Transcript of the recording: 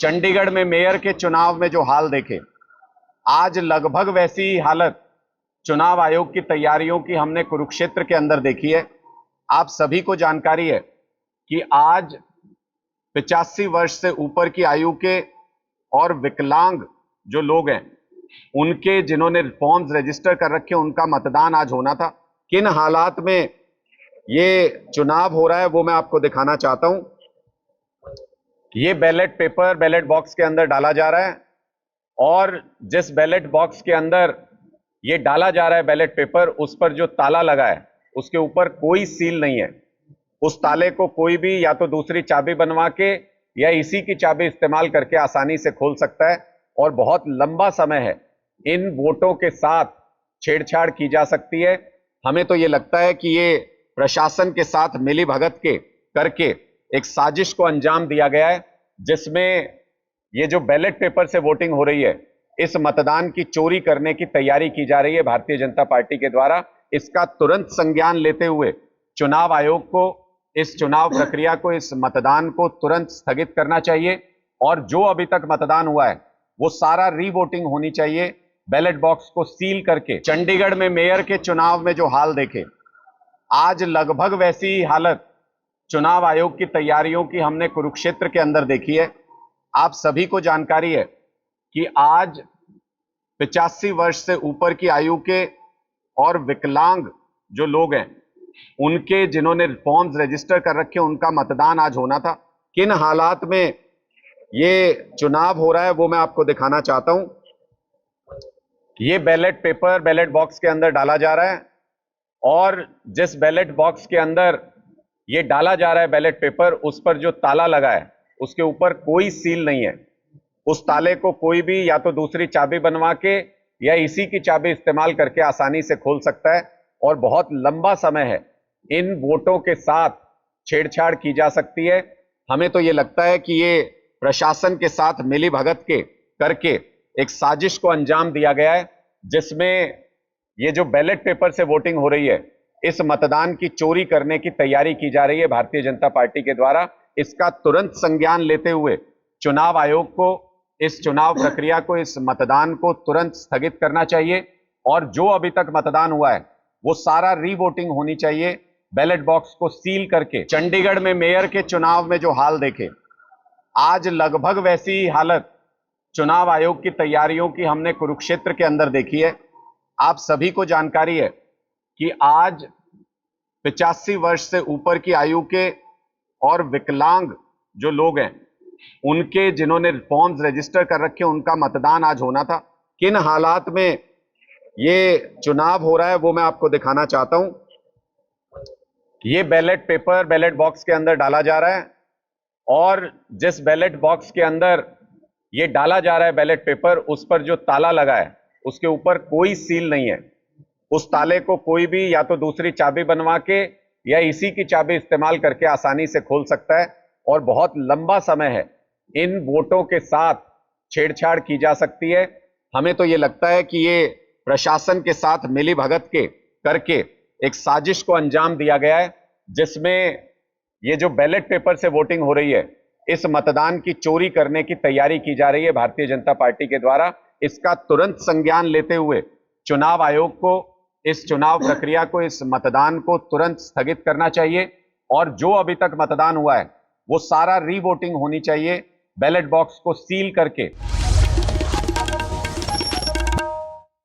चंडीगढ़ में मेयर के चुनाव में जो हाल देखे, आज लगभग वैसी ही हालत चुनाव आयोग की तैयारियों की हमने कुरुक्षेत्र के अंदर देखी है। आप सभी को जानकारी है कि आज 85 वर्ष से ऊपर की आयु के और विकलांग जो लोग हैं, उनके जिन्होंने फॉर्म्स रजिस्टर कर रखे हैं, उनका मतदान आज होना था। किन हालात में ये चुनाव हो रहा है वो मैं आपको दिखाना चाहता हूं। ये बैलेट पेपर बैलेट बॉक्स के अंदर डाला जा रहा है और जिस बैलेट बॉक्स के अंदर ये डाला जा रहा है बैलेट पेपर, उस पर जो ताला लगा है उसके ऊपर कोई सील नहीं है। उस ताले को कोई भी या तो दूसरी चाबी बनवा के या इसी की चाबी इस्तेमाल करके आसानी से खोल सकता है और बहुत लंबा समय है इन वोटों के साथ छेड़छाड़ की जा सकती है। हमें तो ये लगता है कि ये प्रशासन के साथ मिलीभगत के करके एक साजिश को अंजाम दिया गया है, जिसमें ये जो बैलेट पेपर से वोटिंग हो रही है, इस मतदान की चोरी करने की तैयारी की जा रही है भारतीय जनता पार्टी के द्वारा। इसका तुरंत संज्ञान लेते हुए चुनाव आयोग को इस चुनाव प्रक्रिया को, इस मतदान को तुरंत स्थगित करना चाहिए और जो अभी तक मतदान हुआ है वो सारा रीवोटिंग होनी चाहिए, बैलेट बॉक्स को सील करके। चंडीगढ़ में मेयर के चुनाव में जो हाल देखे, आज लगभग वैसी ही हालत चुनाव आयोग की तैयारियों की हमने कुरुक्षेत्र के अंदर देखी है। आप सभी को जानकारी है कि आज 85 वर्ष से ऊपर की आयु के और विकलांग जो लोग हैं, उनके जिन्होंने फॉर्म्स रजिस्टर कर रखे हैं, उनका मतदान आज होना था। किन हालात में ये चुनाव हो रहा है वो मैं आपको दिखाना चाहता हूं। ये बैलेट पेपर बैलेट बॉक्स के अंदर डाला जा रहा है और जिस बैलेट बॉक्स के अंदर ये डाला जा रहा है बैलेट पेपर, उस पर जो ताला लगा है उसके ऊपर कोई सील नहीं है। उस ताले को कोई भी या तो दूसरी चाबी बनवा के या इसी की चाबी इस्तेमाल करके आसानी से खोल सकता है और बहुत लंबा समय है इन वोटों के साथ छेड़छाड़ की जा सकती है। हमें तो ये लगता है कि ये प्रशासन के साथ मिलीभगत के करके एक साजिश को अंजाम दिया गया है, जिसमें ये जो बैलेट पेपर से वोटिंग हो रही है, इस मतदान की चोरी करने की तैयारी की जा रही है भारतीय जनता पार्टी के द्वारा। इसका तुरंत संज्ञान लेते हुए चुनाव आयोग को इस चुनाव प्रक्रिया को, इस मतदान को तुरंत स्थगित करना चाहिए और जो अभी तक मतदान हुआ है वो सारा रीवोटिंग होनी चाहिए, बैलेट बॉक्स को सील करके। चंडीगढ़ में मेयर के चुनाव में जो हाल देखे, आज लगभग वैसी ही हालत चुनाव आयोग की तैयारियों की हमने कुरुक्षेत्र के अंदर देखी है। आप सभी को जानकारी है कि आज 85 वर्ष से ऊपर की आयु के और विकलांग जो लोग हैं, उनके जिन्होंने फॉर्म्स रजिस्टर कर रखे हैं, उनका मतदान आज होना था। किन हालात में ये चुनाव हो रहा है वो मैं आपको दिखाना चाहता हूं। ये बैलेट पेपर बैलेट बॉक्स के अंदर डाला जा रहा है और जिस बैलेट बॉक्स के अंदर ये डाला जा रहा है बैलेट पेपर, उस पर जो ताला लगा है उसके ऊपर कोई सील नहीं है। उस ताले को कोई भी या तो दूसरी चाबी बनवा के या इसी की चाबी इस्तेमाल करके आसानी से खोल सकता है और बहुत लंबा समय है इन वोटों के साथ छेड़छाड़ की जा सकती है। हमें तो ये लगता है कि ये प्रशासन के साथ मिलीभगत के करके एक साजिश को अंजाम दिया गया है, जिसमें ये जो बैलेट पेपर से वोटिंग हो रही है, इस मतदान की चोरी करने की तैयारी की जा रही है भारतीय जनता पार्टी के द्वारा। इसका तुरंत संज्ञान लेते हुए चुनाव आयोग को इस चुनाव प्रक्रिया को, इस मतदान को तुरंत स्थगित करना चाहिए और जो अभी तक मतदान हुआ है वो सारा रीवोटिंग होनी चाहिए, बैलेट बॉक्स को सील करके।